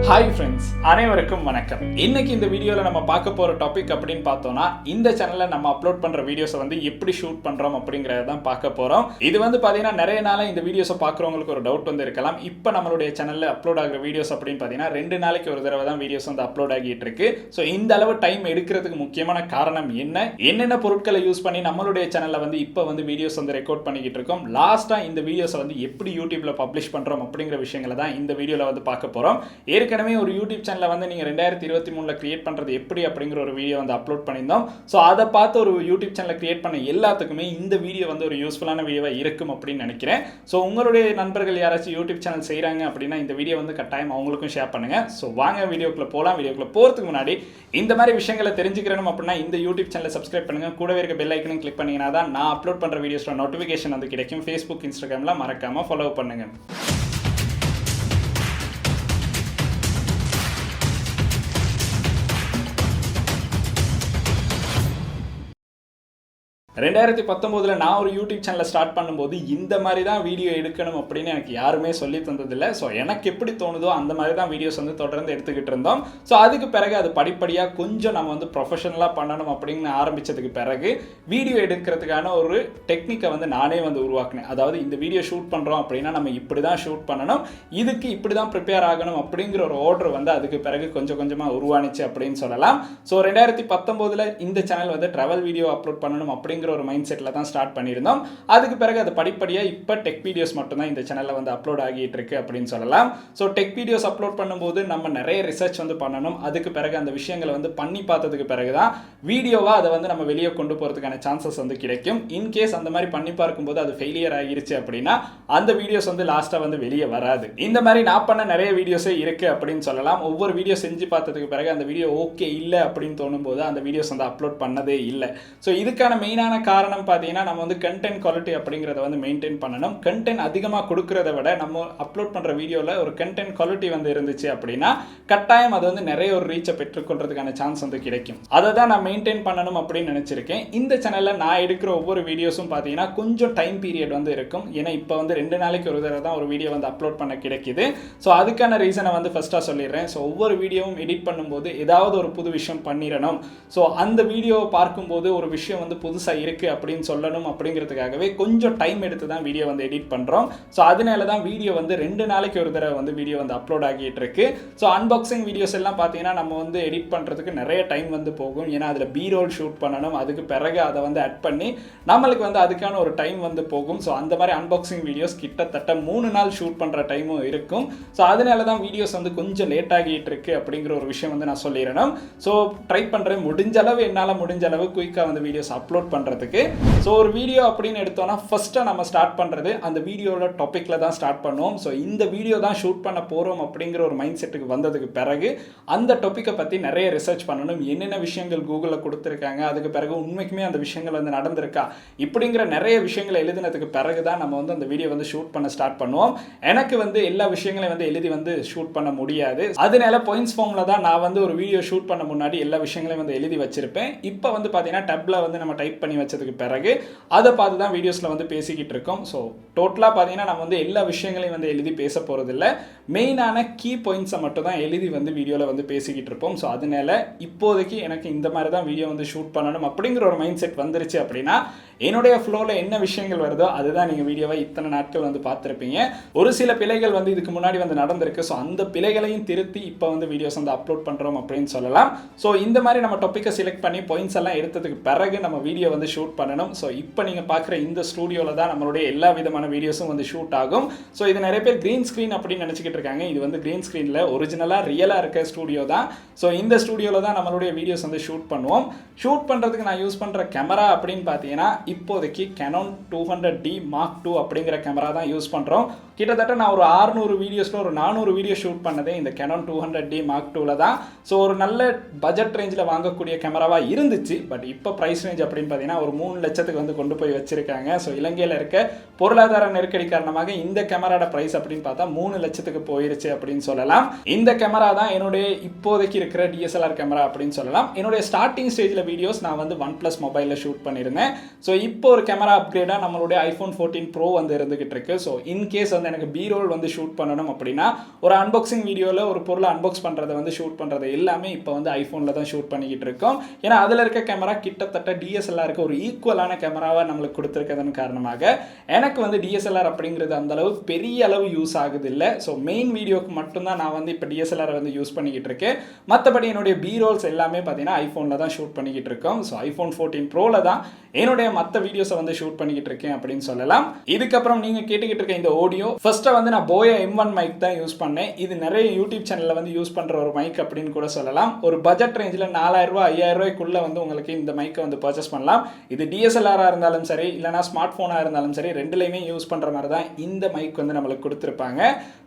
Hi friends, அனைவருக்கும் வணக்கம். இன்னைக்கு இந்த வீடியோவில் நம்ம பார்க்க போகிற டாபிக் அப்படின்னு பார்த்தோம்னா, இந்த சேனலில் நம்ம அப்லோட் பண்ணுற வீடியோஸை வந்து எப்படி ஷூட் பண்ணுறோம் அப்படிங்கிறத தான் பார்க்க போகிறோம். இது வந்து பார்த்தீங்கன்னா நிறைய நாளாக இந்த வீடியோஸை பார்க்குறவங்களுக்கு ஒரு டவுட் வந்து இருக்கலாம். இப்போ நம்மளுடைய சேனலில் அப்லோட் ஆகிற வீடியோஸ் அப்படின்னு பார்த்தீங்கன்னா 2 நாளைக்கு ஒரு தடவை தான் வீடியோஸ் வந்து அப்லோட் ஆகிட்டு இருக்கு. ஸோ இந்த அளவு டைம் எடுக்கிறதுக்கு முக்கியமான காரணம் என்னென்ன பொருட்களை யூஸ் பண்ணி நம்மளுடைய சேனலில் வந்து இப்போ வந்து வீடியோஸ் வந்து ரெக்கார்ட் பண்ணிக்கிட்டு இருக்கோம், லாஸ்ட்டாக இந்த வீடியோஸை வந்து எப்படி யூடியூப்ல பப்ளிஷ் பண்ணுறோம் அப்படிங்கிற விஷயங்களை தான் இந்த வீடியோவில் வந்து பார்க்க போகிறோம். ஏற்கனவே ஒரு யூடியூப் சேனலை வந்து நீங்கள் 2023 கிரியேட் பண்ணுறது எப்படி அப்படிங்கிற ஒரு வீடியோ வந்து அப்லோட் பண்ணியிருந்தோம். ஸோ அதை பார்த்து ஒரு யூடியூப் சேனலை கிரியேட் பண்ண எல்லாத்துக்குமே இந்த வீடியோ வந்து ஒரு யூஸ்ஃபுல்லான வீடியோவாக இருக்கும் அப்படின்னு நினைக்கிறேன். ஸோ உங்களுடைய நண்பர்கள் யாராச்சும் யூடியூப் சேனல் செய்கிறாங்க அப்படின்னா இந்த வீடியோ வந்து கட்டாயம் அவங்களுக்கும் ஷேர் பண்ணுங்கள். ஸோ வாங்க வீடியோக்குள்ளே போகலாம். வீடியோக்குள்ளே போகிறதுக்கு முன்னாடி இந்த மாதிரி விஷயங்களை தெரிஞ்சுக்கிறணும் அப்படின்னா இந்த யூடியூப் சேனலை சப்ஸ்கிரைப் பண்ணுங்கள். கூடவே இருக்க பெல் ஐக்கனும் கிளிக் பண்ணிங்கன்னா தான் நான் அப்லோட் பண்ணுற வீடியோஸோட நோட்டிஃபிகேஷன் வந்து கிடைக்கும். ஃபேஸ்புக், இன்ஸ்டாகிராமில் மறக்காமல் ஃபாலோ பண்ணுங்கள். 2019 நான் ஒரு யூடியூப் சேனலை ஸ்டார்ட் பண்ணும்போது இந்த மாதிரி தான் வீடியோ எடுக்கணும் அப்படின்னு எனக்கு யாருமே சொல்லி தந்ததில்லை. ஸோ எனக்கு எப்படி தோணுதோ அந்த மாதிரி தான் வீடியோஸ் வந்து தொடர்ந்து எடுத்துக்கிட்டு இருந்தோம். ஸோ அதுக்கு பிறகு அது படிப்படியாக கொஞ்சம் நம்ம வந்து ப்ரொஃபஷனலாக பண்ணணும் அப்படின்னு ஆரம்பித்ததுக்கு பிறகு வீடியோ எடுக்கிறதுக்கான ஒரு டெக்னிக்கை வந்து நானே வந்து உருவாக்கினேன். அதாவது இந்த வீடியோ ஷூட் பண்ணுறோம் அப்படின்னா நம்ம இப்படி தான் ஷூட் பண்ணணும், இதுக்கு இப்படி தான் ப்ரிப்பேர் ஆகணும் அப்படிங்கிற ஒரு ஆர்டர் வந்து அதுக்கு பிறகு கொஞ்சம் கொஞ்சமாக உருவானிச்சு அப்படின்னு சொல்லலாம். ஸோ 2019 இந்த சேனல் வந்து ட்ராவல் வீடியோ அப்லோட் பண்ணணும் அப்படிங்கிற ஒரு மைண்ட் செட்டில் தான் ஸ்டார்ட் பண்ணியிருந்தோம். அதுக்கு பிறகு அது படிப்படியாக இப்போ டெக் வீடியோஸ் மட்டும்தான் இந்த சேனலில் வந்து அப்லோட் ஆகிட்டு இருக்கு அப்படின்னு சொல்லலாம். ஸோ டெக் வீடியோஸ் அப்லோட் பண்ணும்போது நம்ம நிறைய ரிசர்ச் வந்து பண்ணணும். அதுக்கு பிறகு அந்த விஷயங்களை வந்து பண்ணி பார்த்ததுக்கு பிறகு தான் வீடியோவாக அதை வந்து நம்ம வெளியே கொண்டு போகிறதுக்கான சான்சஸ் வந்து கிடைக்கும். இன்கேஸ் அந்த மாதிரி பண்ணி பார்க்கும்போது அது ஃபெயிலியர் ஆகிருச்சு அப்படின்னா அந்த வீடியோஸ் வந்து லாஸ்ட்டாக வந்து வெளியே வராது. இந்த மாதிரி நான் பண்ண நிறைய வீடியோஸே இருக்குது அப்படின்னு சொல்லலாம். ஒவ்வொரு வீடியோ செஞ்சு பார்த்ததுக்கு பிறகு அந்த வீடியோ ஓகே இல்லை அப்படின்னு தோணும்போது அந்த வீடியோஸ் வந்து அப்லோட் பண்ணதே இல்லை. ஸோ இதுக்கான மெயினான காரணம் பார்த்தீங்கன்னா நம்ம வந்து கண்டென்ட் குவாலிட்டி அப்படிங்கிறத வந்து மெயின்டைன் பண்ணணும். கண்டென்ட் அதிகமாக கொடுக்கறத விட நம்ம அப்லோட் பண்ணுற வீடியோவில் ஒரு கண்டென்ட் குவாலிட்டி வந்து இருந்துச்சு அப்படின்னா கட்டாயம் அது வந்து நிறைய ஒரு ரீச்சை பெற்றுக்கொள்றதுக்கான சான்ஸ் வந்து கிடைக்கும். அதை தான் நான் மெயின்டைன் பண்ணணும் அப்படின்னு நினச்சிருக்கேன். இந்த சேனலில் நான் எடுக்கிற ஒவ்வொரு வீடியோஸும் பார்த்தீங்கன்னா கொஞ்சம் டைம் பீரியட் வந்து இருக்கும். ஏன்னா இப்போ வந்து 2 நாளைக்கு ஒரு தடவை தான் ஒரு வீடியோ வந்து அப்லோட் பண்ண கிடைக்குது. ஸோ அதுக்கான ரீசனை வந்து ஃபர்ஸ்ட்டாக சொல்லிடுறேன். ஸோ ஒவ்வொரு வீடியோவும் எடிட் பண்ணும்போது ஏதாவது ஒரு புது விஷயம் பண்ணிடணும். ஸோ அந்த வீடியோவை பார்க்கும்போது ஒரு விஷயம் வந்து புதுசாக இருக்குது அப்படின்னு சொல்லணும் அப்படிங்கிறதுக்காகவே கொஞ்சம் டைம் எடுத்து தான் வீடியோ வந்து எடிட் பண்ணுறோம். ஸோ அதனால தான் வீடியோ வந்து 2 நாளைக்கு ஒரு தடவை வந்து வீடியோ வந்து அப்லோட் ஆகிட்டு இருக்கு. ஸோ அன்பாக்சிங் வீடியோஸ் எல்லாம் பார்த்தீங்கன்னா நம்ம வந்து எடிட் பண்ணுறதுக்கு நிறைய டைம் வந்து போகும். ஏன்னா அதில் பி-ரோல் ஷூட் பண்ணணும், அதுக்கு பிறகு அதை வந்து ஆட் பண்ணி நம்மளுக்கு வந்து அதுக்கான ஒரு டைம் வந்து போகும். ஸோ அந்த மாதிரி அன்பாக்சிங் வீடியோஸ் கிட்டத்தட்ட 3 நாள் ஷூட் பண்ணுற டைமும் இருக்கும். ஸோ அதனால தான் வீடியோஸ் வந்து கொஞ்சம் லேட் ஆகிட்டு இருக்கு அப்படிங்கிற ஒரு விஷயம் வந்து நான் சொல்லிடணும். ஸோ ட்ரை பண்ணுறேன், முடிஞ்ச அளவு என்னால் முடிஞ்ச அளவு குயிக்காக வந்து வீடியோஸ் அப்லோட் பண்ணுறதுக்கு. ஸோ ஒரு வீடியோ அப்படின்னு எடுத்தோம்னா ஃபஸ்ட்டாக நம்ம ஸ்டார்ட் பண்ணுறது அந்த வீடியோவோட டாப்பிக்கில் தான் ஸ்டார்ட் பண்ணுவோம். ஸோ இந்த வீடியோ தான் ஷூட் பண்ண போகிறோம் அப்படிங்கிற ஒரு மைண்ட் செட்டுக்கு வந்ததுக்கு பிறகு அந்த டாப்பிக்கை பற்றி நிறைய ரிசர்ச் பண்ணணும். என்னென்ன விஷயங்கள் கூகுளில் கொடுத்துருக்காங்க, அதுக்கு பிறகு உண்மைக்குமே அந்த விஷயங்கள் வந்து நடந்திருக்கா, இப்படிங்கிற நிறைய விஷயங்களை எழுதினதுக்கு பிறகு தான் நம்ம வந்து அந்த வீடியோ வந்து ஷூட் பண்ண ஸ்டார்ட் பண்ணுவோம். எனக்கு வந்து எல்லா விஷயங்களையும் வந்து எழுதி வந்து ஷூட் பண்ண முடியாது. அதனால பாயிண்ட்ஸ் ஃபார்மில் தான் நான் வந்து ஒரு வீடியோ ஷூட் பண்ண முன்னாடி எல்லா விஷயங்களையும் வந்து எழுதி வச்சிருப்பேன். இப்போ வந்து பார்த்தீங்கன்னா டேப்ல வந்து நம்ம டைப் பண்ணி வச்சதுக்கு பிறகு அதை பார்த்து தான் வீடியோஸில் வந்து பேசிக்கிட்டு இருக்கோம். ஸோ டோட்டலாக பார்த்தீங்கன்னா நம்ம வந்து எல்லா விஷயங்களையும் வந்து எழுதி பேச போகிறதில்ல, மெயினான கீ பாயிண்ட்ஸை மட்டும் தான் எழுதி வந்து வீடியோவில் வந்து பேசிக்கிட்டு இருப்போம். ஸோ அதனால இப்போதைக்கு எனக்கு இந்த மாதிரி தான் வீடியோ வந்து ஷூட் பண்ணணும் அப்படிங்கிற ஒரு மைண்ட் செட் வந்துருச்சு அப்படின்னா என்னுடைய ஃப்ளோவில் என்ன விஷயங்கள் வருதோ அதுதான் நீங்கள் வீடியோவை இத்தனை நாட்கள் வந்து பார்த்துருப்பீங்க. ஒரு சில பிழைகள் வந்து இதுக்கு முன்னாடி வந்து நடந்திருக்கு. ஸோ அந்த பிழைகளையும் திருத்தி இப்போ வந்து வீடியோஸ் வந்து அப்லோட் பண்ணுறோம் அப்படின்னு சொல்லலாம். ஸோ இந்த மாதிரி நம்ம டாப்பிக்கை செலக்ட் பண்ணி பாயிண்ட்ஸ் எல்லாம் எடுத்ததுக்கு பிறகு நம்ம வீடியோ வந்து ஷூட் பண்ணணும். ஸோ இப்போ நீங்கள் பார்க்குற இந்த ஸ்டூடியோவில் தான் நம்மளுடைய எல்லா விதமான வீடியோஸும் வந்து ஷூட் ஆகும். ஸோ இது நிறைய பேர் க்ரீன் ஸ்க்ரீன் அப்படின்னு நினச்சிக்கிட்டு இருக்காங்க. இது வந்து க்ரீன் ஸ்க்ரீனில் ஒரிஜினலாக ரியலாக இருக்க ஸ்டூடியோ தான். ஸோ இந்த ஸ்டூடியோவில் தான் நம்மளுடைய வீடியோஸ் வந்து ஷூட் பண்ணுவோம். ஷூட் பண்ணுறதுக்கு நான் யூஸ் பண்ணுற கேமரா அப்படின்னு பார்த்தீங்கன்னா இப்போதைக்கு Canon 200D Mark II அப்படிங்கிற கேமரா தான் யூஸ் பண்ணுறோம். கிட்டத்தட்ட நான் ஒரு 600 வீடியோஸில் ஒரு 400 வீடியோ ஷூட் பண்ணதே இந்த Canon 200D Mark IIல தான். ஸோ ஒரு நல்ல பட்ஜெட் ரேஞ்சில் வாங்கக்கூடிய கேமராவாக இருந்துச்சு. பட் இப்போ ப்ரைஸ் ரேஞ்ச் அப்படின்னு பார்த்தீங்கன்னா ஒரு 3 லட்சத்துக்கு வந்து கொண்டு போய் வச்சிருக்காங்க. ஸோ இலங்கையில் இருக்க பொருளாதார நெருக்கடி காரணமாக இந்த கேமராட ப்ரைஸ் அப்படின்னு பார்த்தா 3 லட்சத்துக்கு போயிருச்சு அப்படின்னு சொல்லலாம். இந்த கேமரா தான் என்னுடைய இப்போதைக்கு இருக்கிற DSLR கேமரா அப்படின்னு சொல்லலாம். என்னுடைய ஸ்டார்டிங் ஸ்டேஜில் வீடியோஸ் நான் வந்து OnePlus மொபைலில் ஷூட் பண்ணியிருந்தேன். ஸோ இப்போ ஒரு கேமரா அப்கிரேடாக நம்மளுடைய iPhone 14 Pro வந்து இருந்துகிட்டு இருக்கு. ஸோ இன்கேஸ் வந்து எனக்கு பீரோல் வந்து ஷூட் பண்ணணும் அப்படின்னா ஒரு அன்பாக்சிங் வீடியோவில் ஒரு பொருளை அன்பாக்ஸ் பண்ணுறதை வந்து ஷூட் பண்ணுறது எல்லாமே இப்போ வந்து ஐஃபோனில் தான் ஷூட் பண்ணிக்கிட்டு இருக்கோம். ஏன்னா அதில் இருக்க கேமரா கிட்டத்தட்ட டிஎஸ்எல்ஆருக்கு ஒரு ஈக்குவலான கேமராவை நம்மளுக்கு கொடுத்துருக்கதன் காரணமாக எனக்கு வந்து டிஎஸ்எல்ஆர் அப்படிங்கிறது அந்தளவு பெரிய அளவு யூஸ் ஆகுது இல்லை. ஸோ மெயின் வீடியோக்கு மட்டும்தான் நான் வந்து இப்போ டிஎஸ்எல்ஆர் வந்து யூஸ் பண்ணிக்கிட்டு இருக்கேன். மற்றபடி என்னுடைய பீரோல்ஸ் எல்லாமே பார்த்தீங்கன்னா ஐஃபோனில் தான் ஷூட் பண்ணிக்கிட்டு இருக்கோம். ஸோ ஐஃபோன் 14 ப்ரோவில் தான் என்னுடைய மற்ற வீடியோஸை வந்து ஷூட் பண்ணிக்கிட்டு இருக்கேன் அப்படின்னு சொல்லலாம். இதுக்கப்புறம் நீங்கள் கேட்டுக்கிட்டு இருக்க இந்த ஆடியோ ஃபர்ஸ்ட்டாக வந்து நான் போயா M1 மைக் தான் யூஸ் பண்ணேன். இது நிறைய யூடியூப் சேனலில் வந்து யூஸ் பண்ணுற ஒரு மைக் அப்படின்னு கூட சொல்லலாம். ஒரு பட்ஜெட் ரேஞ்சில் 4000 ரூபா 5000 ரூபாய்க்குள்ளே வந்து உங்களுக்கு இந்த மைக்கை வந்து பர்ச்சேஸ் பண்ணலாம். இது டிஎஸ்எல்ஆராக இருந்தாலும் சரி இல்லைனா ஸ்மார்ட் ஃபோனாக இருந்தாலும் சரி ரெண்டுலையுமே யூஸ் பண்ணுற மாதிரி தான் இந்த மைக் வந்து நம்மளுக்கு கொடுத்துருப்பாங்க.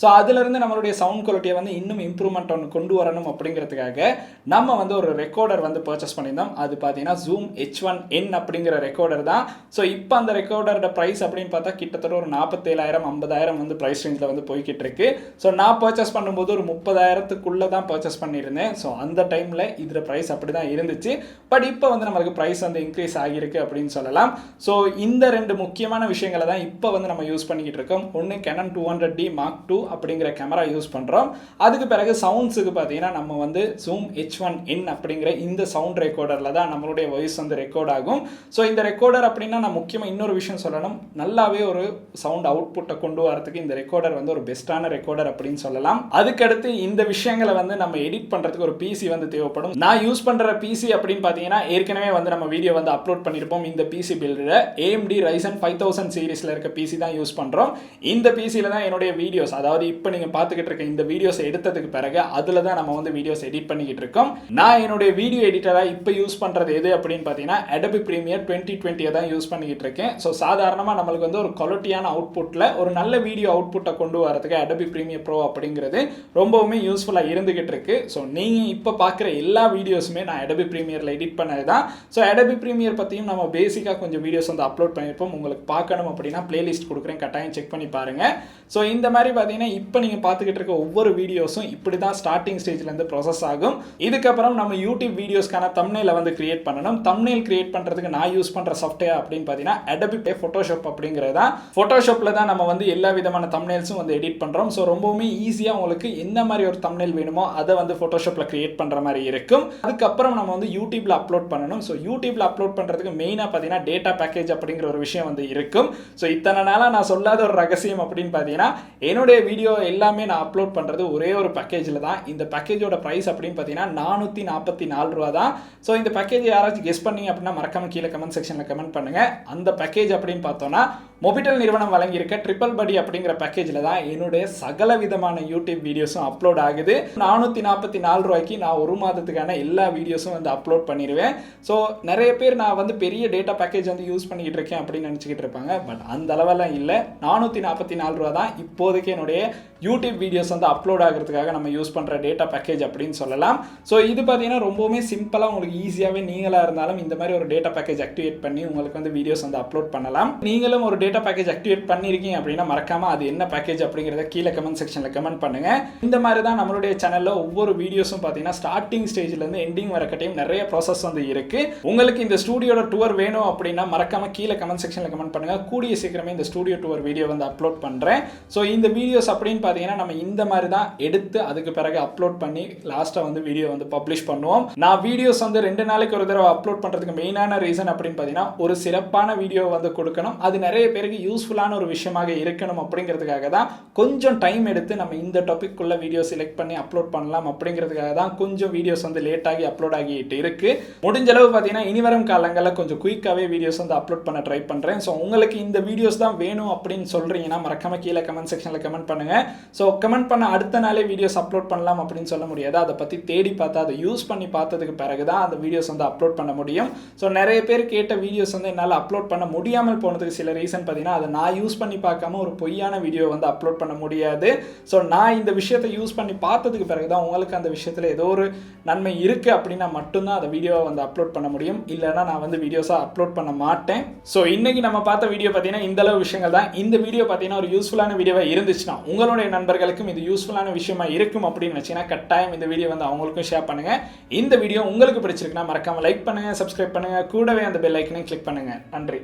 ஸோ அதிலிருந்து நம்மளுடைய சவுண்ட் குவாலிட்டியை வந்து இன்னும் இம்ப்ரூவ்மெண்ட் ஒன்று கொண்டு வரணும் அப்படிங்கிறதுக்காக நம்ம வந்து ஒரு ரெக்கார்டர் வந்து பர்ச்சேஸ் பண்ணியிருந்தோம். அது பார்த்தீங்கன்னா Zoom H1N அப்படிங்கிற ரெக்கார்டர் தான். ஸோ இப்போ அந்த ரெக்கார்டரோட ப்ரைஸ் அப்படின்னு பார்த்தா கிட்டத்தட்ட ஒரு 47,000 50,000 வந்து ப்ரைஸ் ரேஞ்சில் வந்து போய்கிட்டு இருக்கு. ஸோ நான் பர்ச்சேஸ் பண்ணும்போது ஒரு 30,000க்குள்ளே தான் பர்ச்சேஸ் பண்ணியிருந்தேன். ஸோ அந்த டைமில் இதில் ப்ரைஸ் அப்படி தான் இருந்துச்சு. பட் இப்போ வந்து நம்மளுக்கு ப்ரைஸ் வந்து இன்க்ரீஸ் ஆகியிருக்கு அப்படின்னு சொல்லலாம். ஸோ இந்த ரெண்டு முக்கியமான விஷயங்களை தான் இப்போ வந்து நம்ம யூஸ் பண்ணிக்கிட்டு இருக்கோம். ஒன்று Canon 200D Mark II அப்படிங்கிற கேமரா யூஸ் பண்ணுறோம். அதுக்கு பிறகு சவுண்ட்ஸுக்கு பார்த்தீங்கன்னா நம்ம வந்து Zoom H1N அப்படிங்கிற இந்த சவுண்ட் ரெக்கார்டரில் தான் நம்மளுடைய வாய்ஸ் வந்து ரெக்கார்ட் ஆகும். ஸோ இந்த ரெக்கார்டர் அப்படின்னா நான் முக்கியமாக இன்னொரு விஷயம் சொல்லணும், நல்லாவே ஒரு சவுண்ட் அவுட்புட்டை கொண்டு வரதுக்கு இந்த ரெக்கார்டர் வந்து ஒரு பெஸ்ட்டான ரெக்கார்டர் அப்படின்னு சொல்லலாம். அதுக்கடுத்து இந்த விஷயங்களை வந்து நம்ம எடிட் பண்ணுறதுக்கு ஒரு பிசி வந்து தேவைப்படும். நான் யூஸ் பண்ணுற பிசி அப்படின்னு பார்த்தீங்கன்னா ஏற்கனவே வந்து நம்ம வீடியோ வந்து அப்லோட் பண்ணியிருப்போம். இந்த பிசி பில்டில் AMD Ryzen 5000 சீரிஸில் இருக்க பிசி தான் யூஸ் பண்ணுறோம். இந்த பிசியில் தான் என்னுடைய வீடியோஸ், அதாவது இப்போ நீங்கள் பார்த்துக்கிட்டு இருக்க இந்த வீடியோஸ் எடுத்ததுக்கு பிறகு அதில் தான் நம்ம வந்து வீடியோஸ் எடிட் பண்ணிக்கிட்டு இருக்கோம். நான் என்னுடைய வீடியோ எடிட்டராக இப்போ யூஸ் பண்ணுறது எது அப்படின்னு பார்த்தீங்கன்னா Adobe Premiere 2020 தான் யூஸ் பண்ணிக்கிட்டு இருக்கேன். ஸோ சாதாரணமாக நம்மளுக்கு வந்து ஒரு குவாலிட்டியான அவுட்புட்டில் ஒரு நல்ல வீடியோ அவுட்புட்டை கொண்டு வரதுக்கு Adobe Premiere Pro அப்படிங்கிறது ரொம்பவுமே யூஸ்ஃபுல்லாக இருந்துகிட்டு இருக்கு. ஸோ நீங்கள் இப்போ பார்க்குற எல்லா வீடியோஸுமே நான் Adobe Premiereல எடிட் பண்ணது தான். ஸோ Adobe Premiere பற்றியும் நம்ம பேசிக்காக கொஞ்சம் வீடியோஸ் வந்து அப்லோட் பண்ணியிருப்போம். உங்களுக்கு பார்க்கணும் அப்படின்னா பிளேலிஸ்ட் கொடுக்குறேன், கட்டாயம் செக் பண்ணி பாருங்கள். ஸோ இந்த மாதிரி பார்த்தீங்கன்னா இப்போ நீங்கள் பார்த்துக்கிட்டு இருக்க ஒவ்வொரு வீடியோஸும் இப்படி தான் ஸ்டார்டிங் ஸ்டேஜ்லேருந்து ப்ராசஸ் ஆகும். இதுக்கப்புறம் நம்ம யூடியூப் வீடியோஸ்க்கான தம்ப்நெயிலை வந்து கிரியேட் பண்ணணும். தம்ப்நெயில் கிரியேட் பண்ணுறதுக்கு நான் யூஸ் பண்ணுற சாஃப்ட்வேர் அப்படின்னு பார்த்தீங்கன்னா Adobe Photoshop அப்படிங்கிறது தான். ஃபோட்டோஷாப்பில் தான் நம்ம வந்து எல்லா விதமான தம்ப்நெயில்ஸும் வந்து எடிட் பண்ணுறோம். ஸோ ரொம்பவுமே ஈஸியாக உங்களுக்கு எந்த மாதிரி ஒரு தம்ப்நெயில் வேணுமோ அதை வந்து ஃபோட்டோஷாப்பில் கிரியேட் பண்ணுற மாதிரி இருக்கும். அதுக்கப்புறம் நம்ம வந்து யூடியூப்பில் அப்லோட் பண்ணணும். ஸோ யூடியூப்பில் அப்லோட் பண்ணுறதுக்கு மெயினாக பார்த்தீங்கன்னா டேட்டா பேக்கேஜ் அப்படிங்கிற ஒரு விஷயம் வந்து இருக்கும். ஸோ இத்தனை நாளாக நான் சொல்லாத ஒரு ரகசியம் அப்படின்னு பார்த்தீங்கன்னா என்னுடைய வீடியோ எல்லாமே நான் அப்லோட் பண்ணுறது ஒரே ஒரு பேக்கேஜில் தான். இந்த பேக்கேஜோட ப்ரைஸ் அப்படின்னு பார்த்தீங்கன்னா 444 ரூபா தான். ஸோ இந்த பேக்கேஜ் யாராச்சும் கெஸ் பண்ணீங்க அப்படின்னா மறக்காம கீழே கமெண்ட் செக்ஷனில் கமெண்ட் பண்ணுங்கள். அந்த பேக்கேஜ் அப்படின்னு பார்த்தோன்னா மொபிட்டல் நிறுவனம் வழங்கியிருக்க ட்ரிபிள் படி அப்படிங்கிற பேக்கேஜில் தான் என்னுடைய சகல விதமான யூடியூப் வீடியோஸும் அப்லோட் ஆகுது. 444 ரூபாய்க்கு நான் ஒரு மாதத்துக்கான எல்லா வீடியோஸும் வந்து அப்லோட் பண்ணிடுவேன். ஸோ நிறைய பேர் நான் வந்து பெரிய டேட்டா பேக்கேஜ் வந்து யூஸ் பண்ணிக்கிட்டு இருக்கேன் அப்படின்னு நினச்சிக்கிட்டு இருப்பாங்க. பட் அந்த அளவெல்லாம் இல்லை. 444 ரூபா தான் இப்போதைக்கு என்னுடைய யூடியூப் வீடியோஸ் வந்து அப்லோட் ஆகிறதுக்காக நம்ம யூஸ் பண்ணுற டேட்டா பேக்கேஜ் அப்படின்னு சொல்லலாம். ஸோ இது பார்த்தீங்கன்னா ரொம்பவுமே சிம்பிளாக உங்களுக்கு ஈஸியாகவே நீங்களாக இருந்தாலும் இந்த மாதிரி ஒரு டேட்டா பேக்கேஜ் ஆக்டிவேட் பண்ணி உங்களுக்கு வந்து வீடியோஸ் வந்து அப்லோட் பண்ணலாம். நீங்களும் ஒரு டேட்டா பேக்கேஜ் ஆக்டிவேட் பண்ணியிருக்கீங்க அப்படின்னா மறக்காம அது என்ன பேக்கேஜ் அப்படிங்கிறத கீழே கமெண்ட் செக்ஷனில் கமெண்ட் பண்ணுங்க. இந்த மாதிரி தான் நம்மளுடைய சேனலில் ஒவ்வொரு வீடியோஸும் பார்த்தீங்கன்னா ஸ்டார்டிங் ஸ்டேஜ்லேருந்து எண்டிங் வரக்கட்டையும் நிறைய ப்ராசஸ் வந்து இருக்கு. உங்களுக்கு இந்த ஸ்டூடியோட டூர் வேணும் அப்படின்னா மறக்காம கீழே கமெண்ட் செக்ஷனில் கமெண்ட் பண்ணுங்க. கூடிய சீக்கிரமே இந்த ஸ்டூடியோ டூர் வீடியோ வந்து அப்லோட் பண்ணுறேன். ஸோ இந்த வீடியோஸ் அப்படின்னு பார்த்தீங்கன்னா நம்ம இந்த மாதிரி தான் எடுத்து அதுக்கு பிறகு அப்லோட் பண்ணி லாஸ்ட்டாக வந்து வீடியோ வந்து பப்ளிஷ் பண்ணுவோம். நான் வீடியோஸ் வந்து 2 நாளைக்கு ஒரு தடவை அப்லோட் பண்ணுறதுக்கு மெயினான ரீசன் அப்படின்னு பார்த்தீங்கன்னா ஒரு சிறப்பான வீடியோ வந்து கொடுக்கணும், அது நிறைய பேருக்கு யூஸ்ஃபுல்லான ஒரு விஷயமாக இருக்கணும் அப்படிங்கிறதுக்காக தான் கொஞ்சம் டைம் எடுத்து நம்ம இந்த டாபிக்குள்ள வீடியோ செலக்ட் பண்ணி அப்லோட் பண்ணலாம் அப்படிங்கிறதுக்காக தான் கொஞ்சம் வீடியோஸ் வந்து லேட் ஆகி அப்லோட் ஆகிட்டு இருக்கு. முடிஞ்ச அளவு பார்த்தீங்கன்னா இனிவரும் காலங்களில் கொஞ்சம் குயிக்காகவே வீடியோஸ் வந்து அப்லோட் பண்ண ட்ரை பண்ணுறேன். ஸோ உங்களுக்கு இந்த வீடியோஸ் தான் வேணும் அப்படின்னு சொல்கிறீங்கன்னா மறக்காம கீழே கமெண்ட் செக்ஷனில் கமெண்ட் பண்ணுங்க. ஸோ கமெண்ட் பண்ண அடுத்த நாளே வீடியோஸ் அப்லோட் பண்ணலாம் அப்படின்னு சொல்ல முடியாது. அதை பற்றி தேடி பார்த்து அதை யூஸ் பண்ணி பார்த்ததுக்கு பிறகு தான் அந்த வீடியோஸ் வந்து அப்லோட் பண்ண முடியும். ஸோ நிறைய பேர் கேட்ட வீடியோஸ் வந்து என்னால் அப்லோட் பண்ண முடியாமல் போனதுக்கு சில ரீசன் பார்த்தீங்கன்னா அதை நான் யூஸ் பண்ணி பார்க்காம ஒரு பொய்யான வீடியோ வந்து அப்லோட் பண்ண முடியாது. ஸோ நான் இந்த விஷயத்தை யூஸ் பண்ணி பார்த்ததுக்கு பிறகு தான் உங்களுக்கு அந்த விஷயத்தில் ஏதோ ஒரு நன்மை இருக்குது அப்படின்னா மட்டும்தான் அந்த வீடியோவை வந்து அப்லோட் பண்ண முடியும். இல்லைனா நான் வந்து வீடியோஸாக அப்லோட் பண்ண மாட்டேன். ஸோ இன்னைக்கு நம்ம பார்த்த வீடியோ பார்த்தீங்கன்னா இந்த அளவு விஷயங்கள் தான். இந்த வீடியோ பார்த்தீங்கன்னா ஒரு யூஸ்ஃபுல்லான வீடியோவாக இருந்துச்சுன்னா உங்களுடைய நண்பர்களுக்கும் இது யூஸ்ஃபுல்லான விஷயமா இருக்கும் அப்படின்னு வச்சுன்னா கட்டாயம் இந்த வீடியோ வந்து அவங்களுக்கும் ஷேர் பண்ணுங்க. இந்த வீடியோ உங்களுக்கு பிடிச்சிருக்குன்னா மறக்காம லைக் பண்ணுங்க, சப்ஸ்கிரைப் பண்ணுங்க, கூடவே அந்த பெல் ஐக்கனையும் கிளிக் பண்ணுங்க. நன்றி.